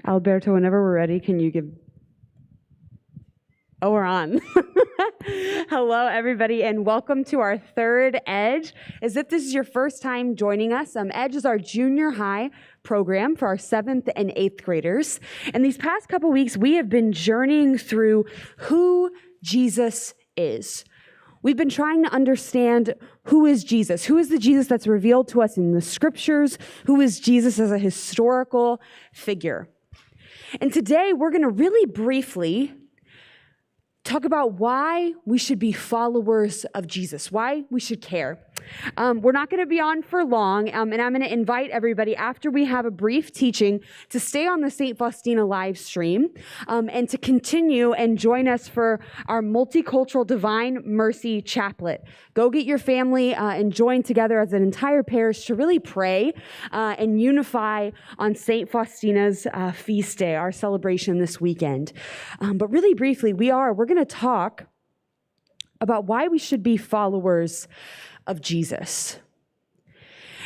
Alberto, whenever we're ready, can you give... Oh, we're on. Hello, everybody, and welcome to our third Edge. As if this is your first time joining us, Edge is our junior high program for our 7th and 8th graders. And these past couple weeks, we have been journeying through who Jesus is. We've been trying to understand who is Jesus? Who is the Jesus that's revealed to us in the scriptures? Who is Jesus as a historical figure? And today we're going to really briefly talk about why we should be followers of Jesus, why we should care. We're not going to be on for long, and I'm going to invite everybody, after we have a brief teaching, to stay on the St. Faustina live stream and to continue and join us for our multicultural Divine Mercy Chaplet. Go get your family and join together as an entire parish to really pray and unify on St. Faustina's feast day, our celebration this weekend. But really briefly, we're going to talk about why we should be followers of Jesus.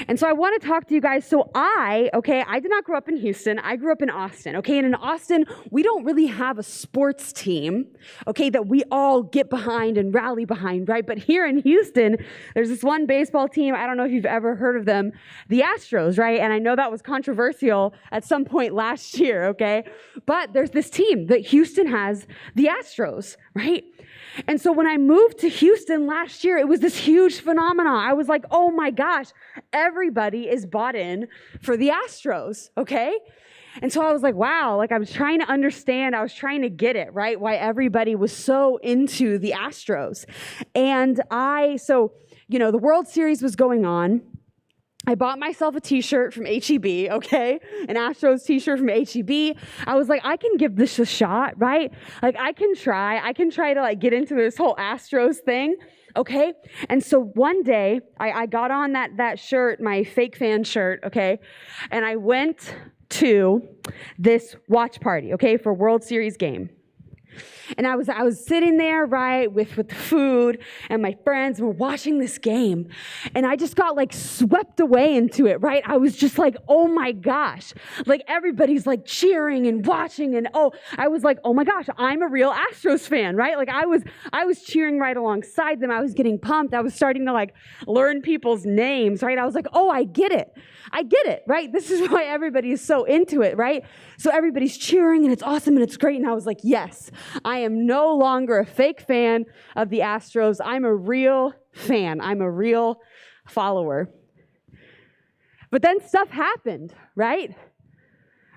And so I want to talk to you guys. So I did not grow up in Houston. I grew up in Austin, okay? And in Austin, we don't really have a sports team, okay, that we all get behind and rally behind, right? But here in Houston, there's this one baseball team. I don't know if you've ever heard of them, the Astros, right? And I know that was controversial at some point last year, okay? But there's this team that Houston has, the Astros, right? And so when I moved to Houston last year, it was this huge phenomenon. I was like, oh my gosh, everybody is bought in for the Astros, okay? And so I was like, wow, like I was trying to understand, I was trying to get it, right? Why everybody was so into the Astros. And the World Series was going on. I bought myself a t-shirt from H-E-B, okay? An Astros t-shirt from H-E-B. I was like, I can give this a shot, right? Like, I can try to like get into this whole Astros thing, okay? And so one day, I got on that shirt, my fake fan shirt, okay? And I went to this watch party, okay, for World Series game. And I was sitting there, right, with the food and my friends, and we're watching this game. And I just got like swept away into it, right? I was just like, oh my gosh. Like everybody's like cheering and watching. And I was like, oh my gosh, I'm a real Astros fan, right? Like I was cheering right alongside them. I was getting pumped. I was starting to like learn people's names, right? I was like, oh, I get it, right? This is why everybody is so into it, right? So everybody's cheering and it's awesome and it's great. And I was like, yes, I am no longer a fake fan of the Astros. I'm a real fan. I'm a real follower. But then stuff happened, right?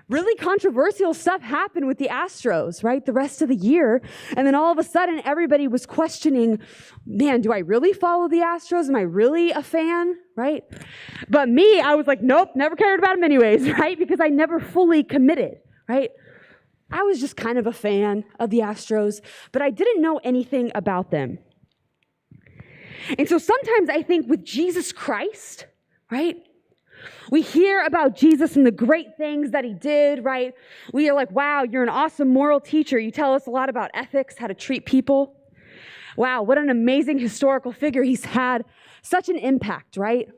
Really controversial stuff happened with the Astros, right? The rest of the year. And then all of a sudden, everybody was questioning, man, do I really follow the Astros? Am I really a fan, right? But me, I was like, nope, never cared about them anyways, right? Because I never fully committed, right? I was just kind of a fan of the Astros, but I didn't know anything about them. And so sometimes I think with Jesus Christ, right? We hear about Jesus and the great things that he did, right? We are like, wow, you're an awesome moral teacher. You tell us a lot about ethics, how to treat people. Wow, what an amazing historical figure. He's had such an impact, right?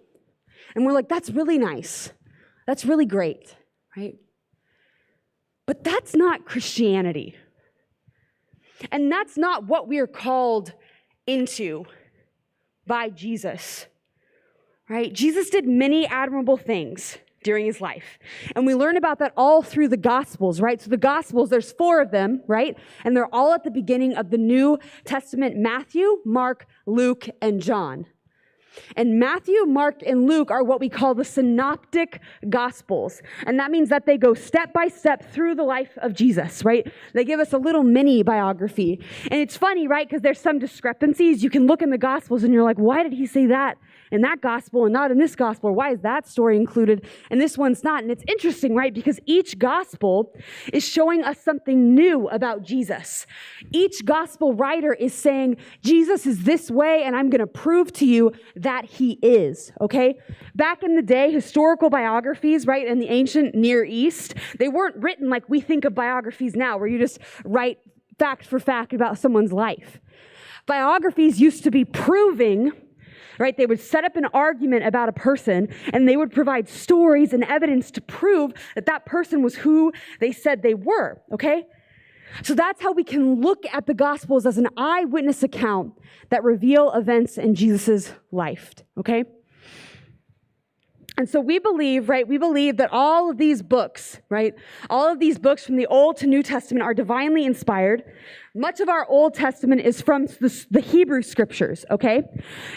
And we're like, that's really nice. That's really great, right? But that's not Christianity. And that's not what we are called into by Jesus, right? Jesus did many admirable things during his life. And we learn about that all through the Gospels, right? So the Gospels, there's 4 of them, right? And they're all at the beginning of the New Testament: Matthew, Mark, Luke, and John. And Matthew, Mark, and Luke are what we call the synoptic gospels. And that means that they go step by step through the life of Jesus, right? They give us a little mini biography. And it's funny, right? Because there's some discrepancies. You can look in the gospels and you're like, why did he say that in that gospel and not in this gospel? Or why is that story included and this one's not? And it's interesting, right? Because each gospel is showing us something new about Jesus. Each gospel writer is saying, Jesus is this way, and I'm going to prove to you that he is, okay? Back in the day, historical biographies, right, in the ancient Near East, they weren't written like we think of biographies now, where you just write fact for fact about someone's life. Biographies used to be proving right? They would set up an argument about a person, and they would provide stories and evidence to prove that that person was who they said they were, okay? So that's how we can look at the Gospels as an eyewitness account that reveal events in Jesus' life, okay? And so we believe, right, that all of these books, right, all of these books from the Old to New Testament are divinely inspired. Much of our Old Testament is from the Hebrew scriptures, okay?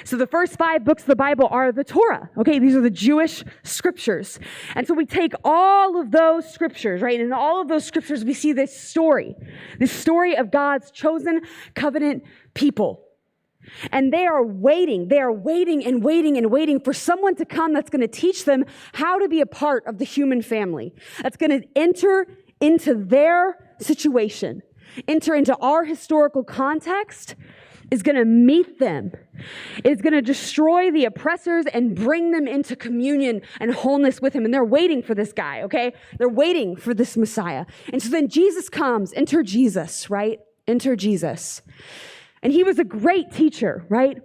So the first 5 books of the Bible are the Torah, okay? These are the Jewish scriptures. And so we take all of those scriptures, right? And in all of those scriptures, we see this story of God's chosen covenant people. And they are waiting and waiting for someone to come that's going to teach them how to be a part of the human family. That's going to enter into their situation, enter into our historical context, is going to meet them, is going to destroy the oppressors and bring them into communion and wholeness with him. And they're waiting for this guy, okay? They're waiting for this Messiah. And so then Jesus comes, enter Jesus, right? Enter Jesus. And he was a great teacher, right?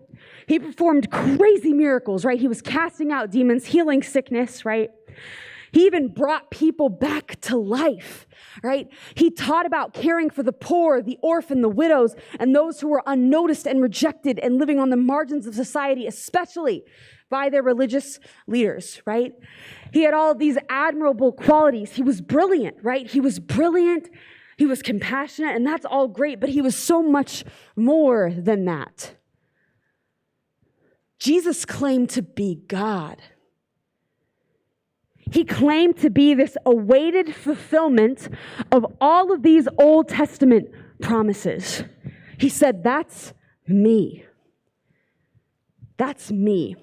He performed crazy miracles, right? He was casting out demons, healing sickness, right? He even brought people back to life, right? He taught about caring for the poor, the orphan, the widows, and those who were unnoticed and rejected and living on the margins of society, especially by their religious leaders, right? He had all of these admirable qualities. He was brilliant, right? He was brilliant. He was compassionate, and that's all great, but he was so much more than that. Jesus claimed to be God. He claimed to be this awaited fulfillment of all of these Old Testament promises. He said, that's me. That's me.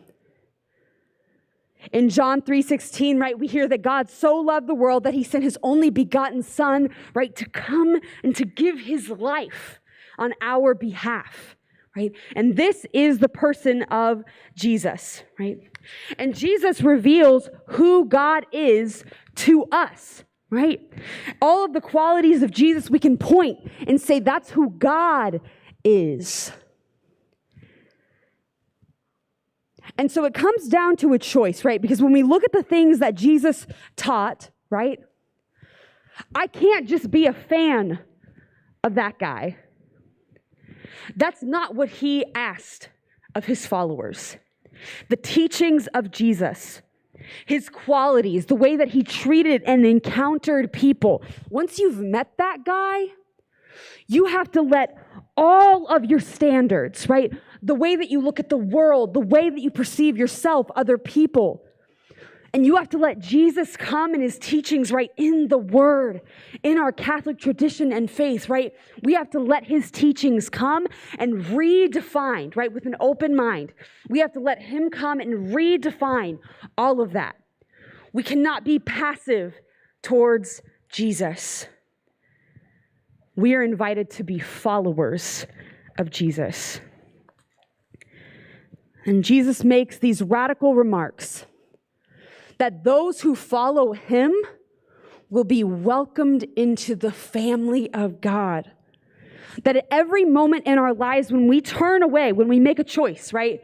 In John 3:16, right, we hear that God so loved the world that he sent his only begotten son, right, to come and to give his life on our behalf, right? And this is the person of Jesus, right? And Jesus reveals who God is to us, right? All of the qualities of Jesus we can point and say that's who God is. And so it comes down to a choice, right? Because when we look at the things that Jesus taught, right? I can't just be a fan of that guy. That's not what he asked of his followers. The teachings of Jesus, his qualities, the way that he treated and encountered people. Once you've met that guy, you have to let all of your standards, right? The way that you look at the world, the way that you perceive yourself, other people. And you have to let Jesus come in his teachings, right, in the Word, in our Catholic tradition and faith, right? We have to let his teachings come and redefine, right, with an open mind. We have to let him come and redefine all of that. We cannot be passive towards Jesus. We are invited to be followers of Jesus. And Jesus makes these radical remarks that those who follow him will be welcomed into the family of God. That at every moment in our lives, when we turn away, when we make a choice, right?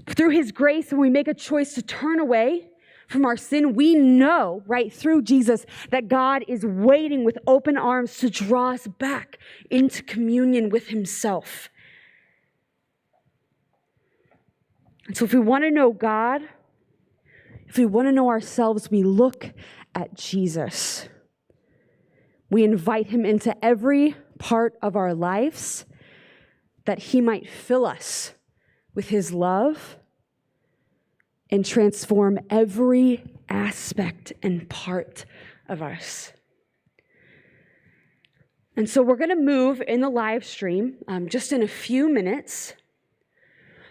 Through his grace, when we make a choice to turn away from our sin, we know, right, through Jesus, that God is waiting with open arms to draw us back into communion with himself. And so if we want to know God, if we want to know ourselves, we look at Jesus. We invite him into every part of our lives that he might fill us with his love and transform every aspect and part of us. And so we're going to move in the live stream just in a few minutes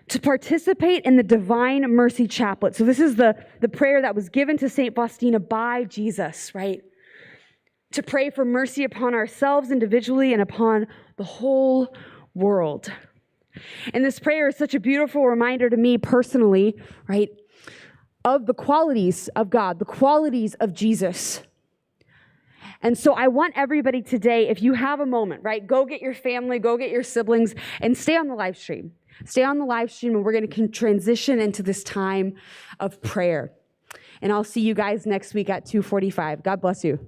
to participate in the Divine Mercy Chaplet. So this is the prayer that was given to St. Faustina by Jesus, right? To pray for mercy upon ourselves individually and upon the whole world. And this prayer is such a beautiful reminder to me personally, right, of the qualities of God, the qualities of Jesus. And so I want everybody today, if you have a moment, right, go get your family, go get your siblings, and stay on the live stream. Stay on the live stream, and we're going to transition into this time of prayer. And I'll see you guys next week at 2:45. God bless you.